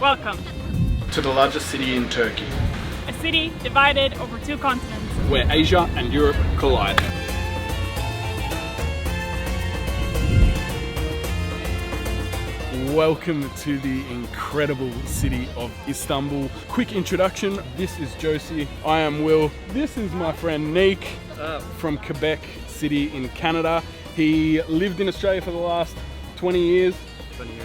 Welcome to the largest city in Turkey. A city divided over 2 continents. Where Asia and Europe collide. Welcome to the incredible city of Istanbul. Quick introduction, this is Josie, I am Will. This is my friend Nick from Quebec City in Canada. He lived in Australia for the last 20 years.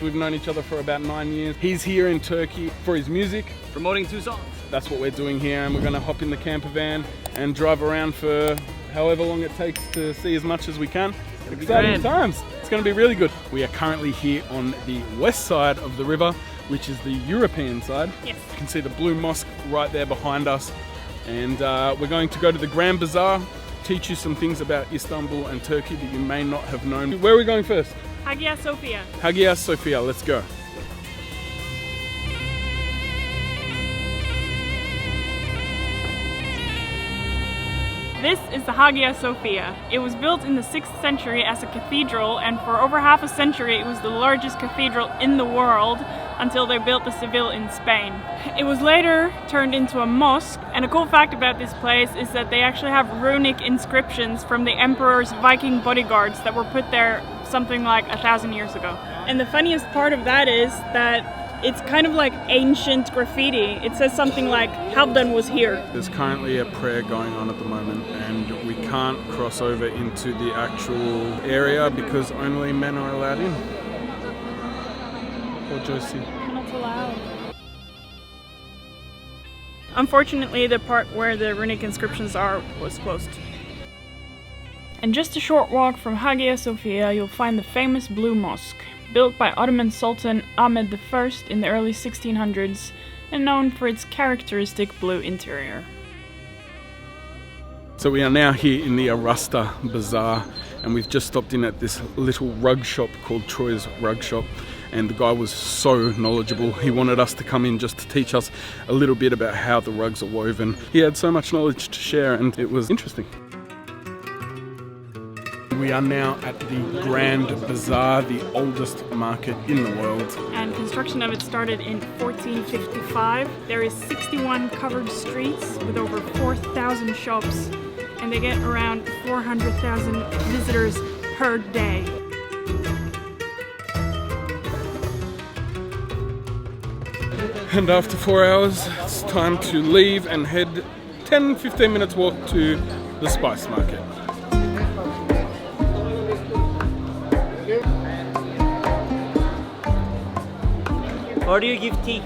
We've known each other for about 9 years. He's here in Turkey for his music. Promoting 2 songs. That's what we're doing here, and we're gonna hop in the camper van and drive around for however long it takes to see as much as we can. Exciting times. It's going to be really good. We are currently here on the west side of the river, which is the European side. Yes. You can see the blue mosque right there behind us. And we're going to go to the Grand Bazaar, teach you some things about Istanbul and Turkey that you may not have known. Where are we going first? Hagia Sophia. Hagia Sophia, let's go. This is the Hagia Sophia. It was built in the 6th century as a cathedral, and for over half a century it was the largest cathedral in the world until they built the Seville in Spain. It was later turned into a mosque, and a cool fact about this place is that they actually have runic inscriptions from the emperor's Viking bodyguards that were put there something like 1,000 years ago. And the funniest part of that is that it's kind of like ancient graffiti. It says something like, Halfdan was here. There's currently a prayer going on at the moment, and we can't cross over into the actual area because only men are allowed in. Poor Josie. Not allowed. Unfortunately, the part where the runic inscriptions are was closed. And just a short walk from Hagia Sophia, you'll find the famous Blue Mosque, built by Ottoman Sultan Ahmed I in the early 1600s and known for its characteristic blue interior. So we are now here in the Arasta Bazaar, and we've just stopped in at this little rug shop called Troy's Rug Shop, and the guy was so knowledgeable. He wanted us to come in just to teach us a little bit about how the rugs are woven. He had so much knowledge to share, and it was interesting. We are now at the Grand Bazaar, the oldest market in the world. And construction of it started in 1455. There is 61 covered streets with over 4,000 shops, and they get around 400,000 visitors per day. And after 4 hours, it's time to leave and head 10-15 minutes walk to the spice market. Or do you give tea?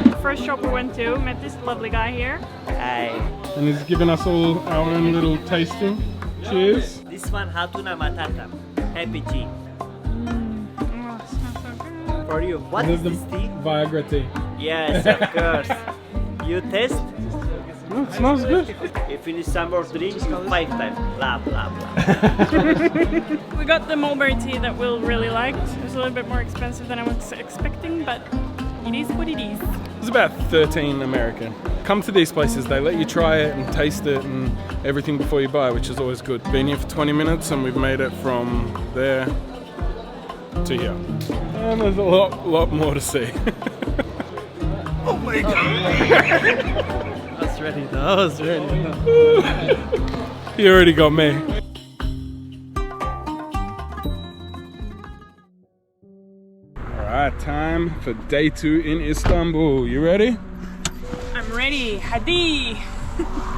The first shop we went to, met this lovely guy here. Hi. And he's given us all our own little tasting. Cheers. This one, Hatuna Matata. Happy tea. Oh, it smells so good. For you, what is this tea? Viagra tea. Yes, of course. You taste? Oh, it smells good. You finish some more drinks 5 times. Blah, blah, blah. We got the mulberry tea that Will really liked. It was a little bit more expensive than I was expecting, but it is what it is. It's about 13 American. Come to these places, they let you try it and taste it and everything before you buy, which is always good. Been here for 20 minutes and we've made it from there to here. And there's a lot more to see. Oh my god! I was ready. You already got me. Alright, time for day 2 in Istanbul. You ready? I'm ready. Hadi!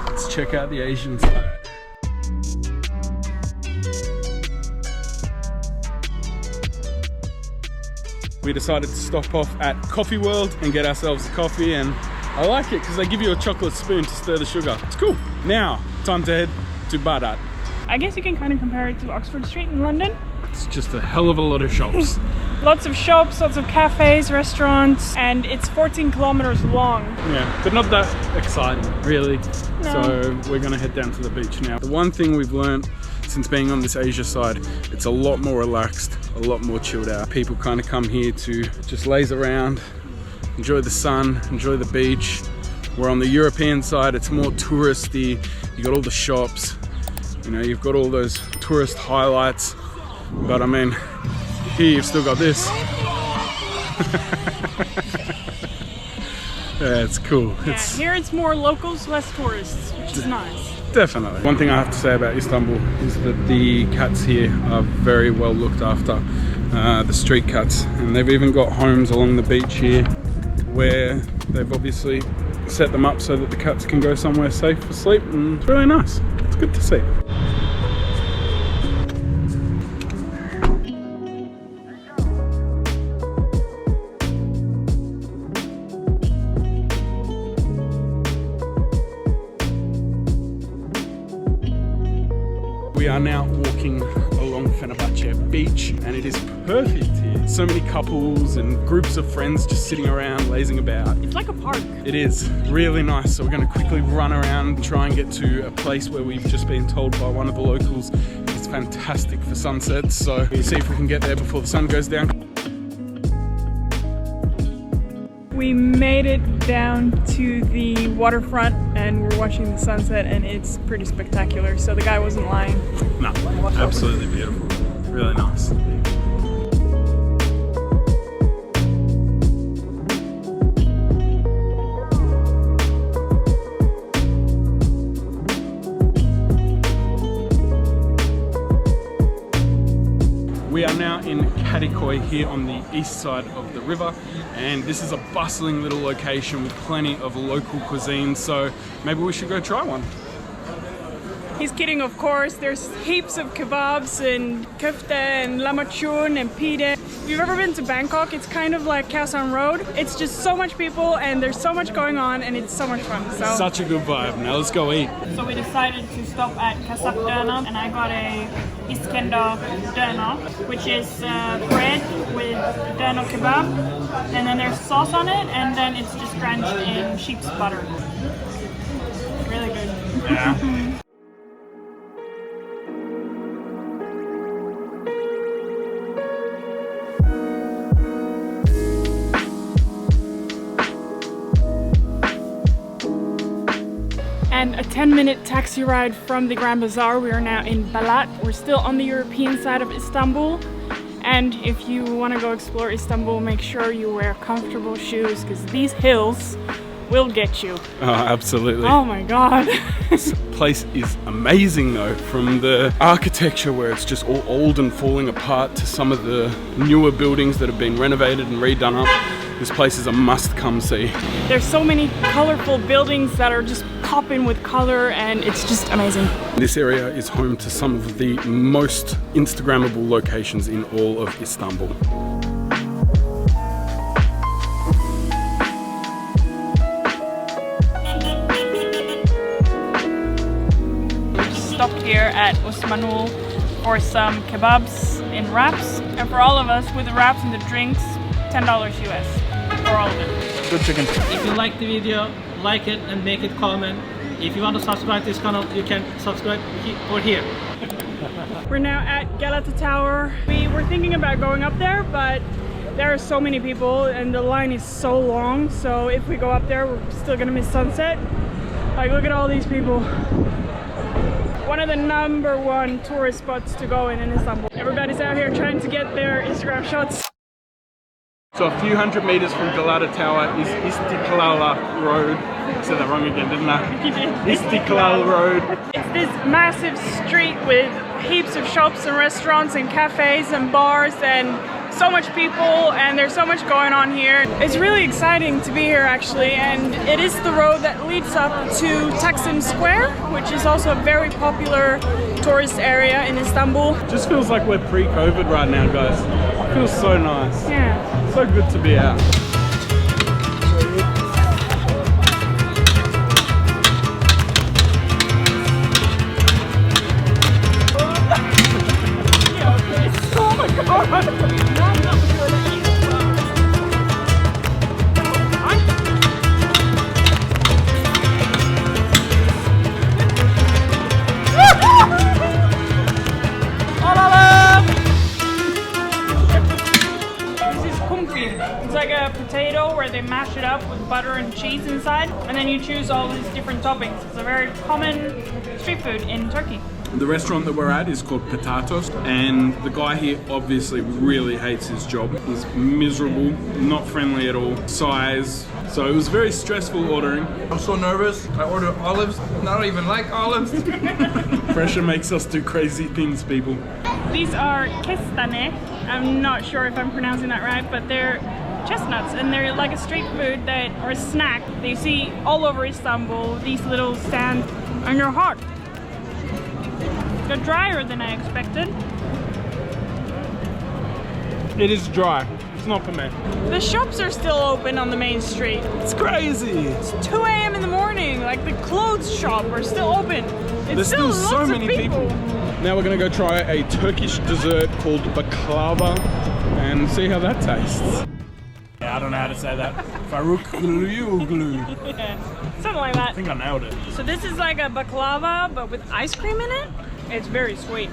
Let's check out the Asian side. We decided to stop off at Coffee World and get ourselves a coffee, and I like it because they give you a chocolate spoon to stir the sugar. It's cool. Now, time to head to Balat. I guess you can kind of compare it to Oxford Street in London. It's just a hell of a lot of shops. Lots of shops, lots of cafes, restaurants, and it's 14 kilometers long. Yeah, but not that exciting, really. No. So we're gonna head down to the beach now. The one thing we've learned since being on this Asia side, it's a lot more relaxed, a lot more chilled out. People kind of come here to just laze around, enjoy the sun, enjoy the beach. Where on the European side, it's more touristy. You got all the shops, you know, you've got all those tourist highlights. But I mean, here you've still got this. Yeah, it's cool. Yeah, here it's more locals, less tourists, which is nice. Definitely. One thing I have to say about Istanbul is that the cats here are very well looked after, the street cats, and they've even got homes along the beach here where they've obviously set them up so that the cats can go somewhere safe for sleep, and it's really nice. It's good to see. We are now walking along Fenerbahce beach, and it is perfect here. So many couples and groups of friends just sitting around, lazing about. It's like a park. It is really nice. So we're going to quickly run around and try and get to a place where we've just been told by one of the locals it's fantastic for sunsets. So we'll see if we can get there before the sun goes down. We made it down to the waterfront and we're watching the sunset, and it's pretty spectacular, so the guy wasn't lying. No, absolutely beautiful. Really nice. We are now in Karakoy here on the east side of the river, and this is a bustling little location with plenty of local cuisine, so maybe we should go try one. He's kidding, of course. There's heaps of kebabs and kofta and lamachun and pide. If you've ever been to Bangkok, it's kind of like Khaosan Road. It's just so much people and there's so much going on and it's so much fun. So such a good vibe. Now let's go eat. So we decided to stop at Kasap Döner, and I got a Iskender Döner, which is bread with döner kebab, and then there's sauce on it, and then it's just drenched in sheep's butter. Really good. Yeah. And a 10-minute taxi ride from the Grand Bazaar. We are now in Balat. We're still on the European side of Istanbul. And if you want to go explore Istanbul, make sure you wear comfortable shoes, because these hills will get you. Oh, absolutely. Oh my God. This place is amazing though, from the architecture where it's just all old and falling apart to some of the newer buildings that have been renovated and redone up. This place is a must come see. There's so many colorful buildings that are just popping with color, and it's just amazing. This area is home to some of the most Instagrammable locations in all of Istanbul. Stopped here at Osmanul for some kebabs in wraps, and for all of us with the wraps and the drinks, $10 US for all of it. Good chicken. If you like the video, like it and make it comment. If you want to subscribe to this channel, you can subscribe or here. We're now at Galata Tower. We were thinking about going up there, but there are so many people and the line is so long, so if we go up there, we're still gonna miss sunset. Like, look at all these people. One of the #1 tourist spots to go in Istanbul. Everybody's out here trying to get their Instagram shots. So a few hundred meters from Galata Tower is Istiklal Road. I said that wrong again, didn't I? You did. Istiklal Road. It's this massive street with heaps of shops and restaurants and cafes and bars and so much people, and there's so much going on here. It's really exciting to be here actually, and it is the road that leads up to Taksim Square, which is also a very popular tourist area in Istanbul. Just feels like we're pre-COVID right now, guys. It feels so nice. Yeah. So good to be out. Oh my God! It's like a potato where they mash it up with butter and cheese inside, and then you choose all these different toppings. It's a very common street food in Turkey. The restaurant that we're at is called Potatoes, and the guy here obviously really hates his job. He's miserable, not friendly at all, sighs. So it was very stressful ordering. I'm so nervous. I ordered olives, and I don't even like olives. Pressure makes us do crazy things, people. These are kestane. I'm not sure if I'm pronouncing that right, but they're chestnuts, and they're like a street food that, or a snack that you see all over Istanbul. These little stands, and they're hot. They're drier than I expected. It is dry. It's not for me. The shops are still open on the main street. It's crazy. It's 2 a.m. in the morning. Like the clothes shop are still open. There's still so lots many of people. Now we're gonna go try a Turkish dessert called baklava and see how that tastes. Yeah, I don't know how to say that. Faruk glue. Yeah, something like that. I think I nailed it. So this is like a baklava, but with ice cream in it. It's very sweet,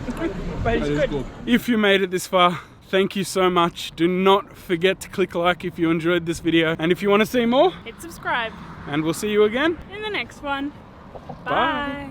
but it's good. If you made it this far, thank you so much. Do not forget to click like if you enjoyed this video. And if you want to see more, Hit subscribe. and we'll see you again In the next one. Bye. Bye.